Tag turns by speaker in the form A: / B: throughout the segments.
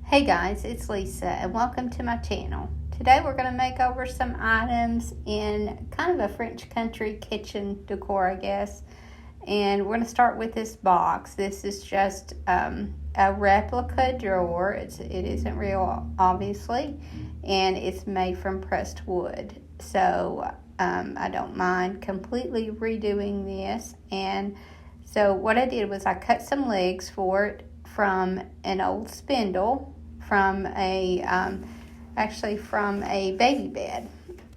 A: Hey guys, it's Lisa and welcome to my channel. Today we're going to make over some items in kind of a French country kitchen decor, I guess. And we're going to start with this box. This is just a replica drawer. It isn't real, obviously, and it's made from pressed wood. So I don't mind completely redoing this. And so what I did was I cut some legs for it from an old spindle from a baby bed,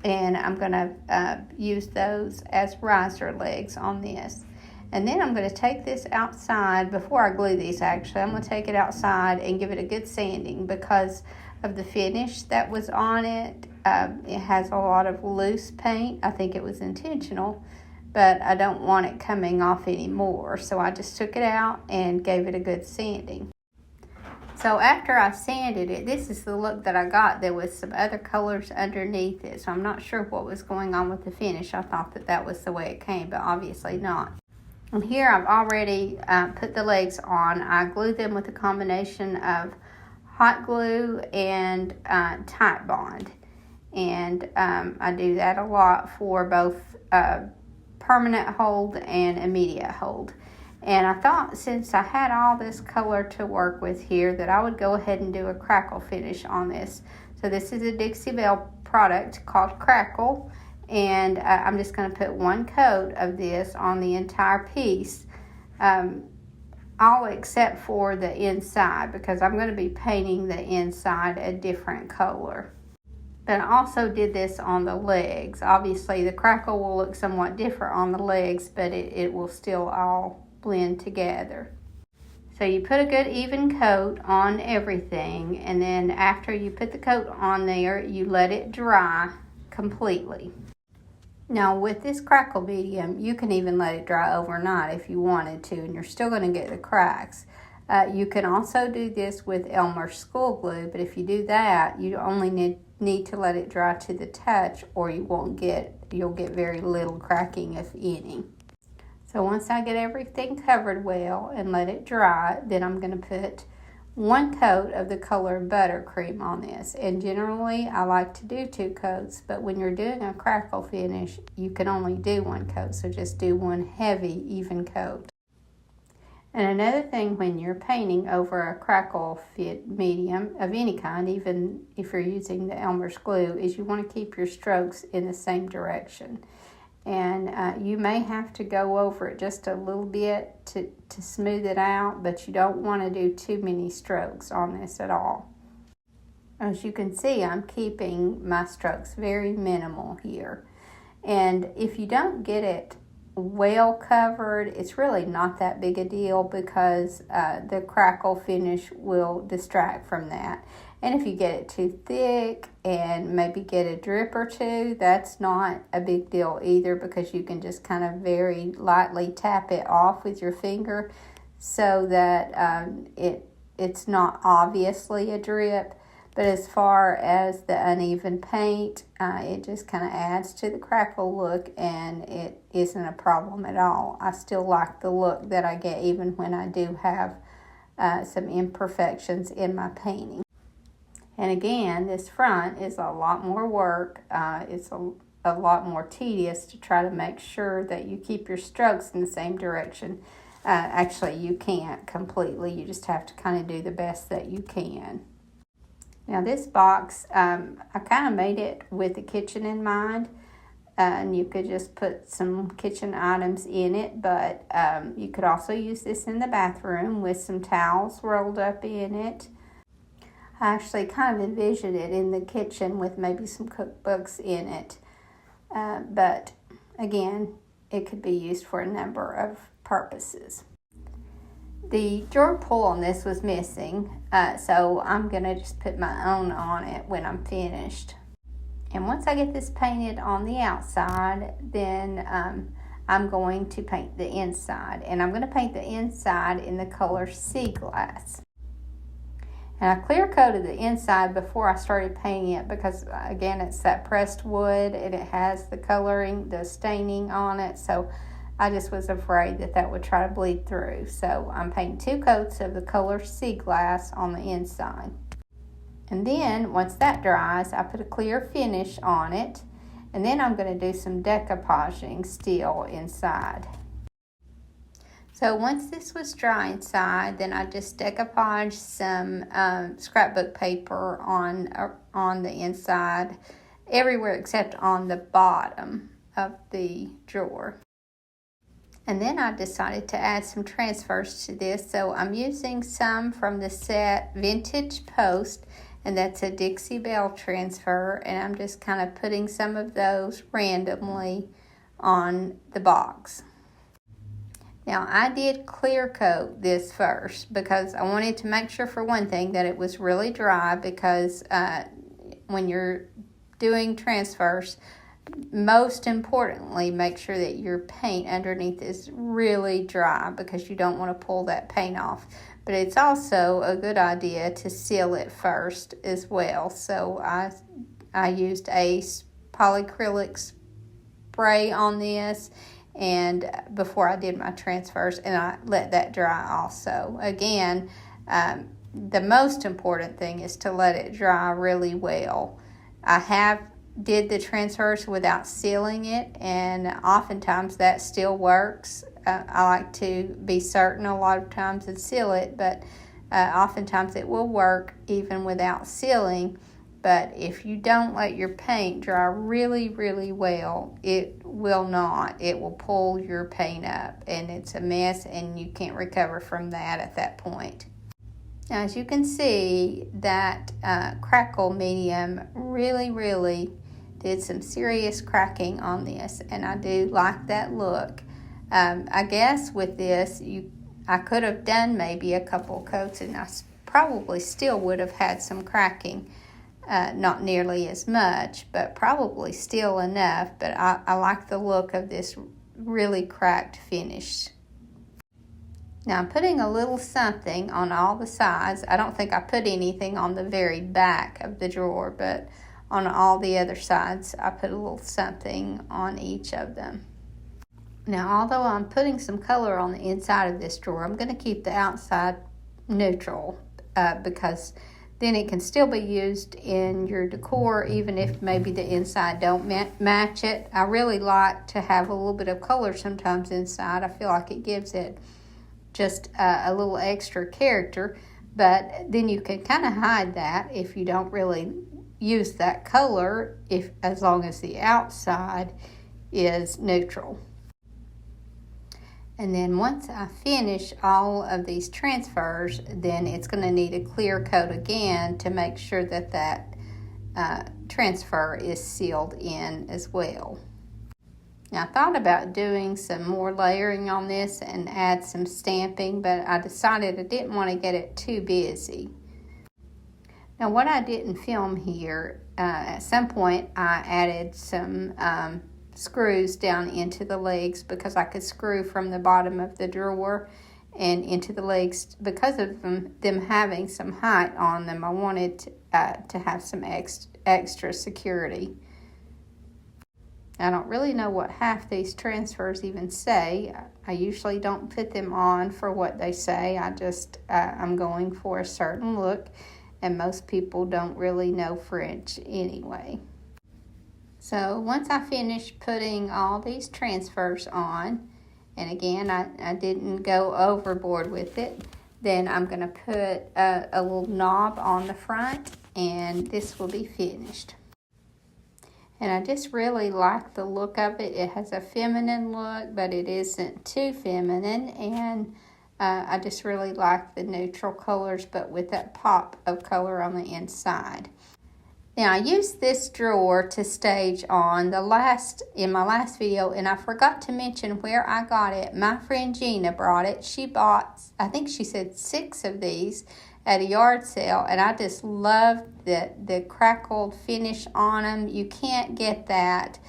A: and I'm gonna use those as riser legs on this. And then I'm gonna take this outside before I glue these. Actually, I'm gonna take it outside and give it a good sanding because of the finish that was on it. It has a lot of loose paint. I think it was intentional, but I don't want it coming off anymore, so I just took it out and gave it a good sanding. So after I sanded it, this is the look that I got. There was some other colors underneath it, so I'm not sure what was going on with the finish. I thought that was the way it came, but obviously not. And here I've already put the legs on. I glued them with a combination of hot glue and Titebond. And I do that a lot for both permanent hold and immediate hold. And I thought since I had all this color to work with here that I would go ahead and do a crackle finish on this. So this is a Dixie Belle product called Crackle, and I'm just going to put one coat of this on the entire piece, all except for the inside, because I'm going to be painting the inside a different color. But I also did this on the legs. Obviously the crackle will look somewhat different on the legs, but it will still all blend together. So you put a good even coat on everything, and then after you put the coat on there, you let it dry completely. Now with this crackle medium, you can even let it dry overnight if you wanted to, and you're still going to get the cracks. You can also do this with Elmer's school glue, but if you do that, you only need to let it dry to the touch, or you'll get very little cracking, if any. So once I get everything covered well and let it dry, then I'm going to put one coat of the color Buttercream on this. And generally I like to do 2 coats, but when you're doing a crackle finish, you can only do 1 coat. So just do one heavy, even coat. And another thing when you're painting over a crackle fit medium of any kind, even if you're using the Elmer's glue, is you want to keep your strokes in the same direction. And you may have to go over it just a little bit to smooth it out, but you don't want to do too many strokes on this at all. As you can see, I'm keeping my strokes very minimal here. And if you don't get it well covered, it's really not that big a deal because the crackle finish will distract from that. And if you get it too thick and maybe get a drip or two, that's not a big deal either, because you can just kind of very lightly tap it off with your finger so that it's not obviously a drip. But as far as the uneven paint, it just kind of adds to the crackle look, and it isn't a problem at all. I still like the look that I get even when I do have some imperfections in my painting. And again, this front is a lot more work. It's a lot more tedious to try to make sure that you keep your strokes in the same direction. Actually, you can't completely. You just have to kind of do the best that you can. Now this box, I kind of made it with the kitchen in mind, and you could just put some kitchen items in it, but you could also use this in the bathroom with some towels rolled up in it. I actually kind of envisioned it in the kitchen with maybe some cookbooks in it, but again, it could be used for a number of purposes. The drawer pull on this was missing, so I'm going to just put my own on it when I'm finished. And once I get this painted on the outside, then I'm going to paint the inside. And I'm going to paint the inside in the color Sea Glass. And I clear coated the inside before I started painting it because, again, it's that pressed wood and it has the coloring, the staining on it. So I just was afraid that would try to bleed through. So I'm painting 2 coats of the color Sea Glass on the inside. And then once that dries, I put a clear finish on it. And then I'm going to do some decoupaging still inside. So once this was dry inside, then I just decoupaged some scrapbook paper on the inside, everywhere except on the bottom of the drawer. And then I decided to add some transfers to this. So I'm using some from the set Vintage Post, and that's a Dixie Belle transfer. And I'm just kind of putting some of those randomly on the box. Now I did clear coat this first because I wanted to make sure, for one thing, that it was really dry, because when you're doing transfers, most importantly, make sure that your paint underneath is really dry, because you don't want to pull that paint off. But it's also a good idea to seal it first as well. So I used a polyacrylic spray on this, and before I did my transfers, and I let that dry also. Again, the most important thing is to let it dry really well. I did the transfers without sealing it, and oftentimes that still works. I like to be certain a lot of times and seal it, but oftentimes it will work even without sealing. But if you don't let your paint dry really, really well, it will not. It will pull your paint up, and it's a mess, and you can't recover from that at that point. Now, as you can see, that crackle medium really did some serious cracking on this, and I do like that look. I guess with this, I could have done maybe a couple coats, and I probably still would have had some cracking. Not nearly as much, but probably still enough. But I like the look of this really cracked finish. Now I'm putting a little something on all the sides. I don't think I put anything on the very back of the drawer, but on all the other sides I put a little something on each of them. Now, although I'm putting some color on the inside of this drawer, I'm going to keep the outside neutral because then it can still be used in your decor, even if maybe the inside don't match it. I really like to have a little bit of color sometimes inside. I feel like it gives it just a little extra character, but then you can kind of hide that if you don't really use that color, as long as the outside is neutral. And then once I finish all of these transfers, then it's going to need a clear coat again to make sure that transfer is sealed in as well. Now I thought about doing some more layering on this and add some stamping, but I decided I didn't want to get it too busy. Now what I didn't film here, at some point I added some screws down into the legs, because I could screw from the bottom of the drawer and into the legs. Because of them having some height on them, I wanted to have some extra security. I don't really know what half these transfers even say. I usually don't put them on for what they say. I'm going for a certain look, and most people don't really know French anyway. So once I finished putting all these transfers on, and again, I didn't go overboard with it, then I'm going to put a little knob on the front, and this will be finished. And I just really like the look of it. It has a feminine look, but it isn't too feminine, and I just really like the neutral colors, but with that pop of color on the inside. Now, I used this drawer to stage on in my last video, and I forgot to mention where I got it. My friend Gina brought it. She bought, I think she said 6 of these at a yard sale, and I just love the crackled finish on them. You can't get that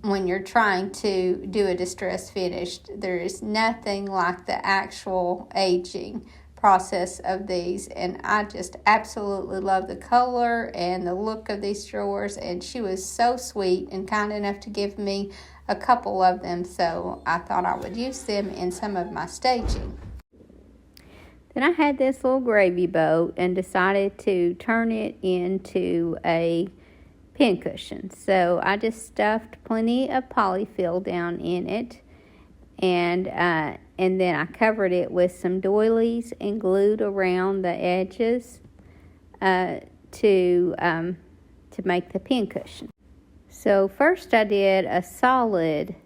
A: when you're trying to do a distress finish. There is nothing like the actual aging process of these, and I just absolutely love the color and the look of these drawers. And she was so sweet and kind enough to give me a couple of them, so I thought I would use them in some of my staging. Then I had this little gravy boat and decided to turn it into a pincushion. So I just stuffed plenty of polyfill down in it, and then I covered it with some doilies and glued around the edges to make the pincushion. So first I did a solid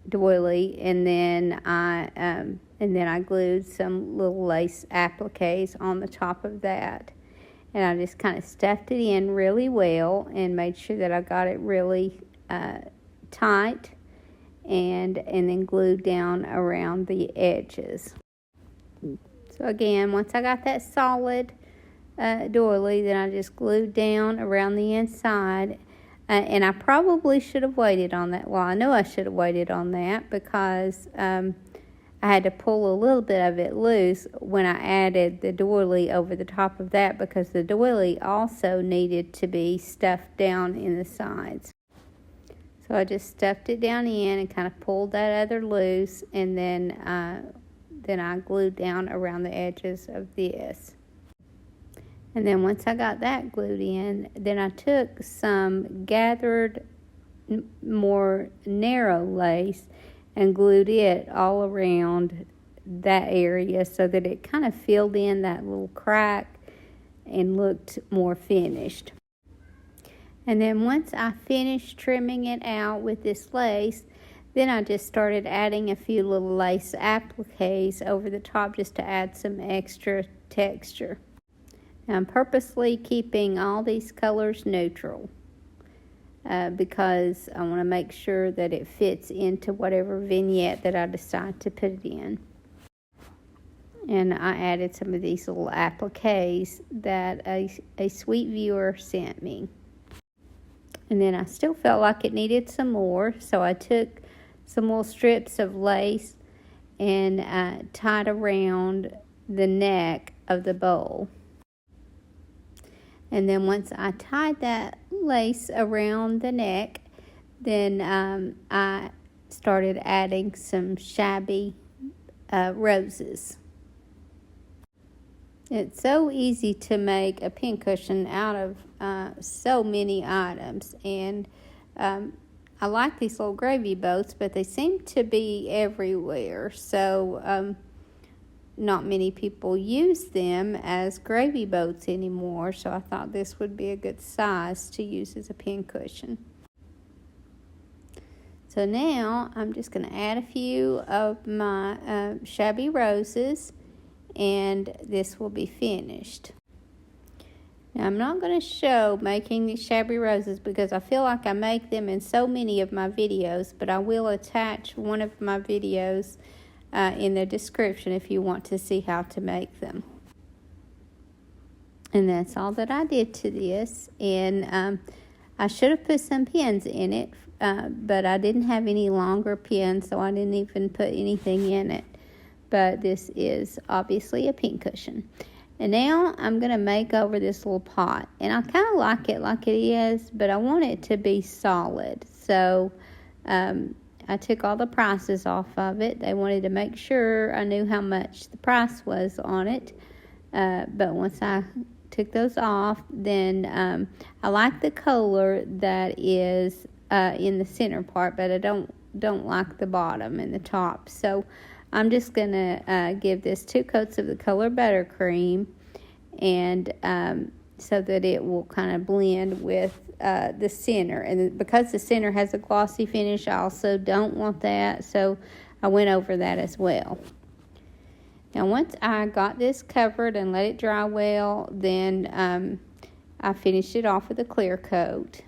A: doily, and then I glued some little lace appliques on the top of that. And I just kind of stuffed it in really well and made sure that I got it really tight, and then glued down around the edges. So again, once I got that solid doily, then I just glued down around the inside. And I probably should have waited on that. Well, I know I should have waited on that because I had to pull a little bit of it loose when I added the doily over the top of that, because the doily also needed to be stuffed down in the sides. So I just stuffed it down in and kind of pulled that other loose, and then I glued down around the edges of this. And then once I got that glued in, then I took some gathered more narrow lace and glued it all around that area so that it kind of filled in that little crack and looked more finished. And then once I finished trimming it out with this lace, then I just started adding a few little lace appliques over the top just to add some extra texture. Now, I'm purposely keeping all these colors neutral because I want to make sure that it fits into whatever vignette that I decide to put it in. And I added some of these little appliques that a sweet viewer sent me. And then I still felt like it needed some more, so I took some little strips of lace and tied around the neck of the bowl. And then once I tied that lace around the neck, then I started adding some shabby roses. It's so easy to make a pincushion out of so many items, and I like these little gravy boats, but they seem to be everywhere, so not many people use them as gravy boats anymore, so I thought this would be a good size to use as a pincushion. So now I'm just going to add a few of my shabby roses, and this will be finished. Now I'm not going to show making these shabby roses because I feel like I make them in so many of my videos, but I will attach one of my videos in the description if you want to see how to make them. And that's all that I did to this. And I should have put some pins in it, but I didn't have any longer pins, so I didn't even put anything in it. But this is obviously a pincushion. And now I'm going to make over this little pot. And I kind of like it is, but I want it to be solid. So I took all the prices off of it. They wanted to make sure I knew how much the price was on it. But once I took those off, then I like the color that is in the center part, but I don't like the bottom and the top. So I'm just going to give this 2 coats of the color Buttercream, and so that it will kind of blend with the center. And because the center has a glossy finish, I also don't want that, so I went over that as well. Now once I got this covered and let it dry well, then I finished it off with a clear coat.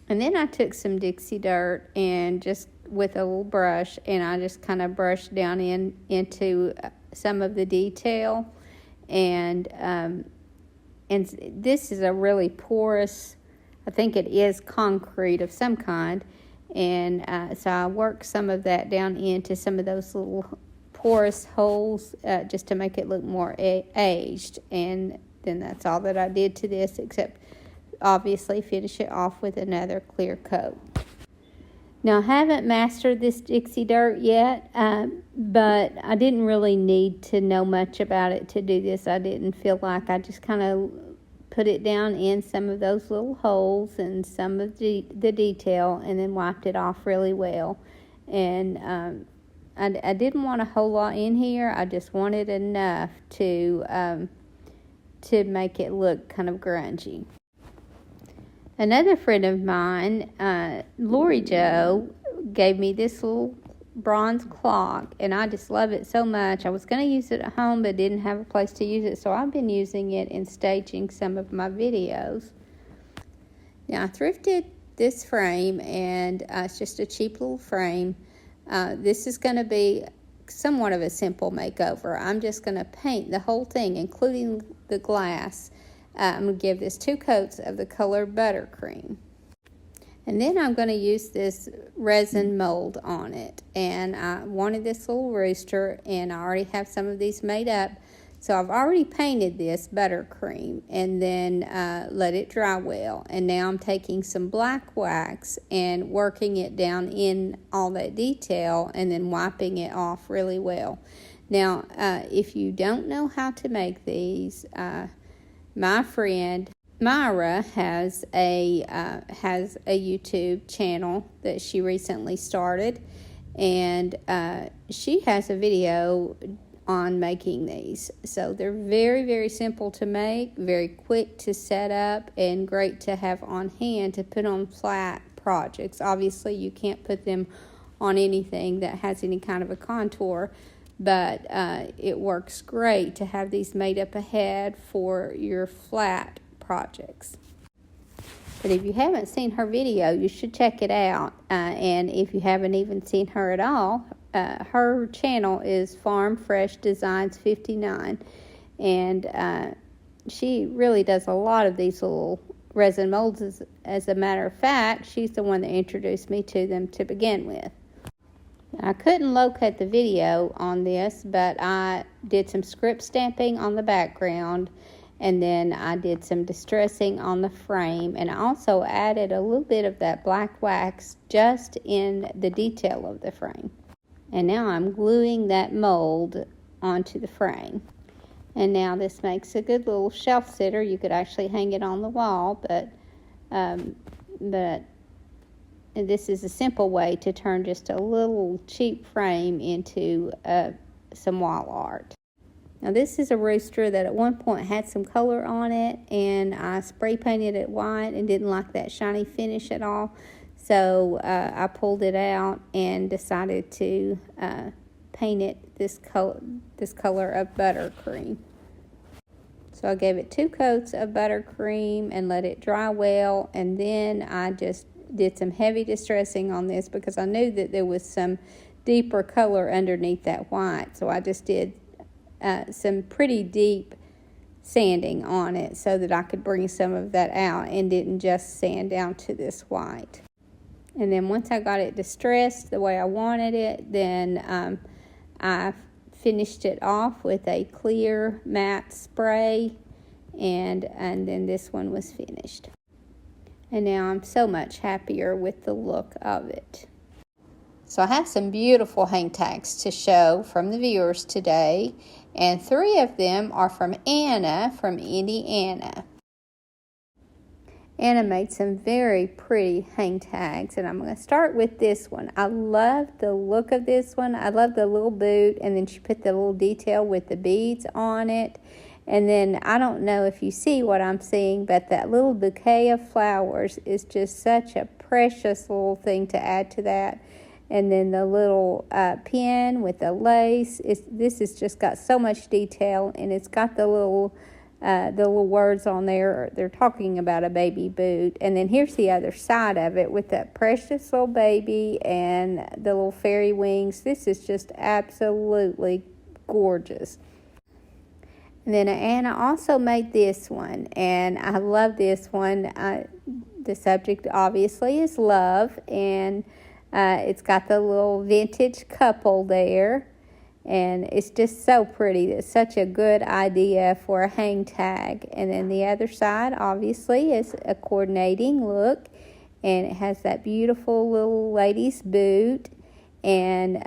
A: And then I took some Dixie Dirt and just with a little brush, and I just kind of brushed down into some of the detail. And this is a really porous, I think it is concrete of some kind. And so I worked some of that down into some of those little porous holes just to make it look more aged. And then that's all that I did to this, except obviously finish it off with another clear coat. Now, I haven't mastered this Dixie Dirt yet, but I didn't really need to know much about it to do this. I didn't feel like I just kind of put it down in some of those little holes and some of the detail and then wiped it off really well. And I didn't want a whole lot in here. I just wanted enough to make it look kind of grungy. Another friend of mine, Lori Jo, gave me this little bronze clock, and I just love it so much. I was going to use it at home, but didn't have a place to use it, so I've been using it in staging some of my videos. Now, I thrifted this frame, and it's just a cheap little frame. This is going to be somewhat of a simple makeover. I'm just going to paint the whole thing, including the glass. I'm going to give this 2 coats of the color Buttercream. And then I'm going to use this resin mold on it. And I wanted this little rooster, and I already have some of these made up. So I've already painted this Buttercream and then let it dry well. And now I'm taking some black wax and working it down in all that detail and then wiping it off really well. Now, if you don't know how to make these, my friend Myra has a YouTube channel that she recently started, and she has a video on making these. So they're very, very simple to make, very quick to set up, and great to have on hand to put on flat projects. Obviously, you can't put them on anything that has any kind of a contour, but it works great to have these made up ahead for your flat projects. But if you haven't seen her video, you should check it out. And if you haven't even seen her at all, her channel is Farm Fresh Designs 59. And she really does a lot of these little resin molds. As a matter of fact, she's the one that introduced me to them to begin with. I couldn't locate the video on this, but I did some script stamping on the background, and then I did some distressing on the frame, and I also added a little bit of that black wax just in the detail of the frame. And now I'm gluing that mold onto the frame. And now this makes a good little shelf sitter. You could actually hang it on the wall, but this is a simple way to turn just a little cheap frame into some wall art. Now, this is a rooster that at one point had some color on it, and I spray painted it white and didn't like that shiny finish at all. So I pulled it out and decided to paint it this color of Buttercream. So I gave it 2 coats of Buttercream and let it dry well, and then I just did some heavy distressing on this because I knew that there was some deeper color underneath that white. So I just did some pretty deep sanding on it so that I could bring some of that out and didn't just sand down to this white. And then once I got it distressed the way I wanted it, then I finished it off with a clear matte spray, and then this one was finished. And now I'm so much happier with the look of it. So I have some beautiful hang tags to show from the viewers today, and 3 of them are from Anna from Indiana. Anna made some very pretty hang tags, and I'm going to start with this one. I love the look of this one. I love the little boot, and then she put the little detail with the beads on it. And then I don't know if you see what I'm seeing, but that little bouquet of flowers is just such a precious little thing to add to that. And then the little pin with the lace, this has just got so much detail, and it's got the little words on there. They're talking about a baby boot. And then here's the other side of it with that precious little baby and the little fairy wings. This is just absolutely gorgeous. And then Anna also made this one, and I love this one. The subject obviously is love, and it's got the little vintage couple there, and it's just so pretty. It's such a good idea for a hang tag. And then the other side obviously is a coordinating look, and it has that beautiful little lady's boot and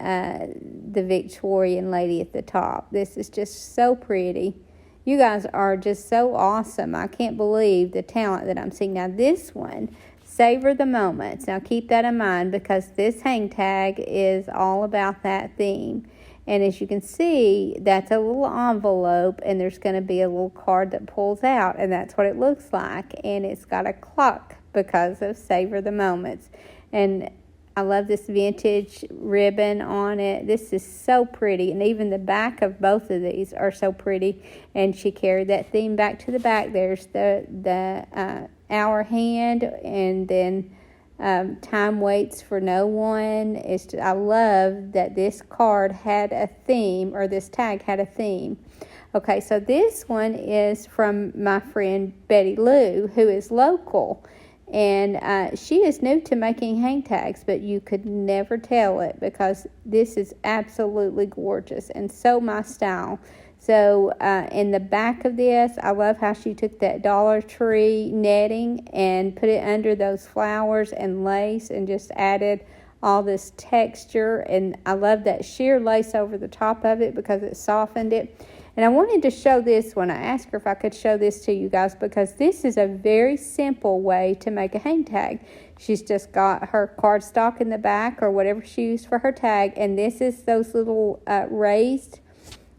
A: the Victorian lady at the top. This is just so pretty. You guys are just so awesome. I can't believe the talent that I'm seeing. Now this one, savor the moments. Now keep that in mind because this hang tag is all about that theme. And as you can see, that's a little envelope, and there's going to be a little card that pulls out, and that's what it looks like. And it's got a clock because of Savor the Moments. And I love this vintage ribbon on it. This is so pretty, and even the back of both of these are so pretty. And she carried that theme back to the back. There's the hour hand, and then time waits for no one. I love that this card had a theme, or this tag had a theme. Okay, so this one is from my friend Betty Lou, who is local. And she is new to making hang tags, but you could never tell it because this is absolutely gorgeous and so my style. So in the back of this, I love how she took that Dollar Tree netting and put it under those flowers and lace and just added all this texture. And I love that sheer lace over the top of it because it softened it. And I wanted to show this one. I asked her if I could show this to you guys because this is a very simple way to make a hang tag. She's just got her cardstock in the back or whatever she used for her tag. And this is those little raised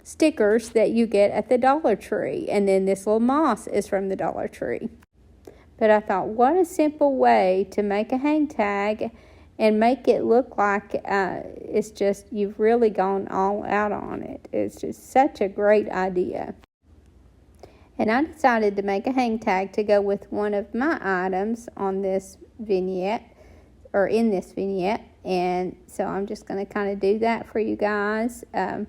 A: stickers that you get at the Dollar Tree. And then this little moss is from the Dollar Tree. But I thought, what a simple way to make a hang tag and make it look like it's just you've really gone all out on it. It's just such a great idea. And I decided to make a hang tag to go with one of my items on this vignette, or in this vignette. And so I'm just going to kind of do that for you guys. I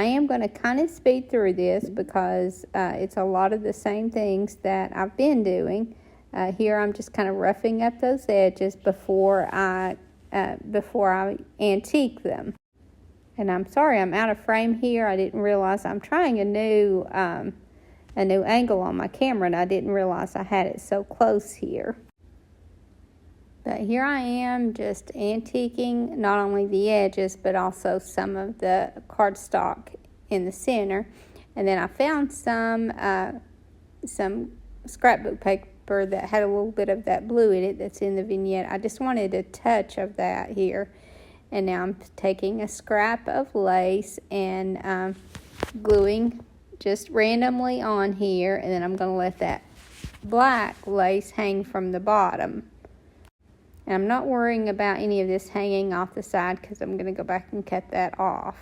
A: am going to kind of speed through this because it's a lot of the same things that I've been doing. Here I'm just kind of roughing up those edges before I antique them. And I'm sorry I'm out of frame here. I didn't realize I'm trying a new angle on my camera, and I didn't realize I had it so close here. But here I am just antiquing not only the edges but also some of the cardstock in the center. And then I found some scrapbook paper that had a little bit of that blue in it that's in the vignette. I just wanted a touch of that here. And now I'm taking a scrap of lace and gluing just randomly on here, and then I'm going to let that black lace hang from the bottom. And I'm not worrying about any of this hanging off the side because I'm going to go back and cut that off.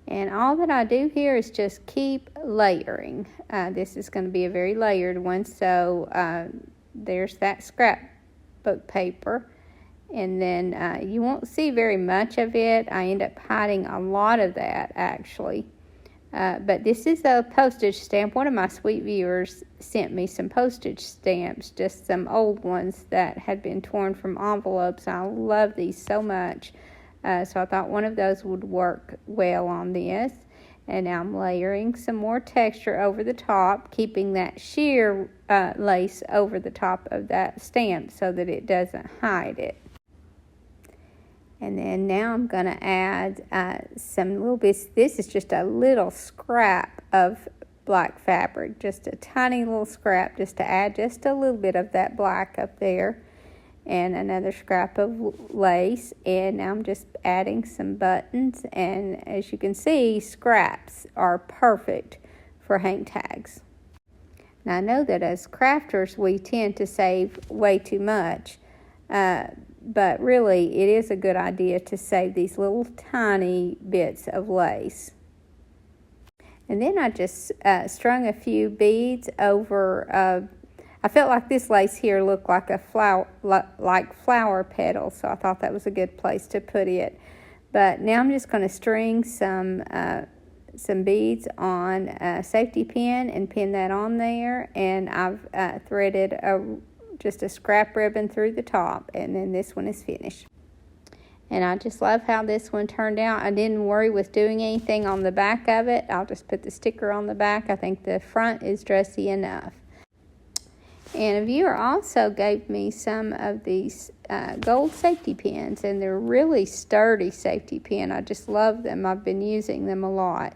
A: And all that I do here is just keep layering. This is going to be a very layered one. So there's that scrapbook paper. And then you won't see very much of it. I end up hiding a lot of that actually. But this is a postage stamp. One of my sweet viewers sent me some postage stamps, just some old ones that had been torn from envelopes. I love these so much. So I thought one of those would work well on this. And now I'm layering some more texture over the top, keeping that sheer lace over the top of that stamp so that it doesn't hide it. And then now I'm going to add some little bits. This is just a little scrap of black fabric, just a tiny little scrap, just to add just a little bit of that black up there. And another scrap of lace, and now I'm just adding some buttons. And as you can see, scraps are perfect for hang tags. Now I know that as crafters we tend to save way too much, but really it is a good idea to save these little tiny bits of lace. And then I just strung a few beads over. I felt like this lace here looked like a flower petals, so I thought that was a good place to put it. But now I'm just going to string some beads on a safety pin and pin that on there. And I've threaded just a scrap ribbon through the top, and then this one is finished. And I just love how this one turned out. I didn't worry with doing anything on the back of it. I'll just put the sticker on the back. I think the front is dressy enough. And a viewer also gave me some of these gold safety pins, and they're really sturdy safety pin. I just love them. I've been using them a lot.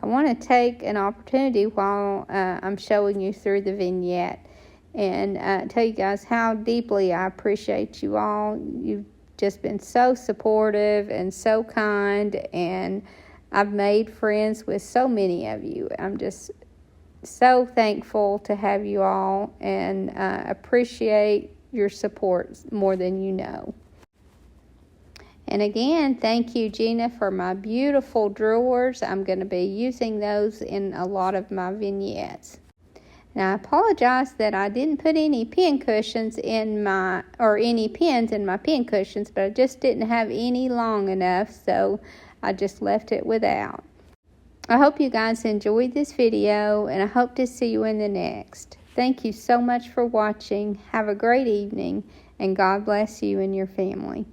A: I want to take an opportunity while I'm showing you through the vignette and tell you guys how deeply I appreciate you all. You've just been so supportive and so kind, and I've made friends with so many of you. I'm just so thankful to have you all, and appreciate your support more than you know. And again, thank you, Gina, for my beautiful drawers. I'm going to be using those in a lot of my vignettes. Now, I apologize that I didn't put any pincushions in my, or any pins in my pincushions, but I just didn't have any long enough, so I just left it without. I hope you guys enjoyed this video, and I hope to see you in the next. Thank you so much for watching. Have a great evening, and God bless you and your family.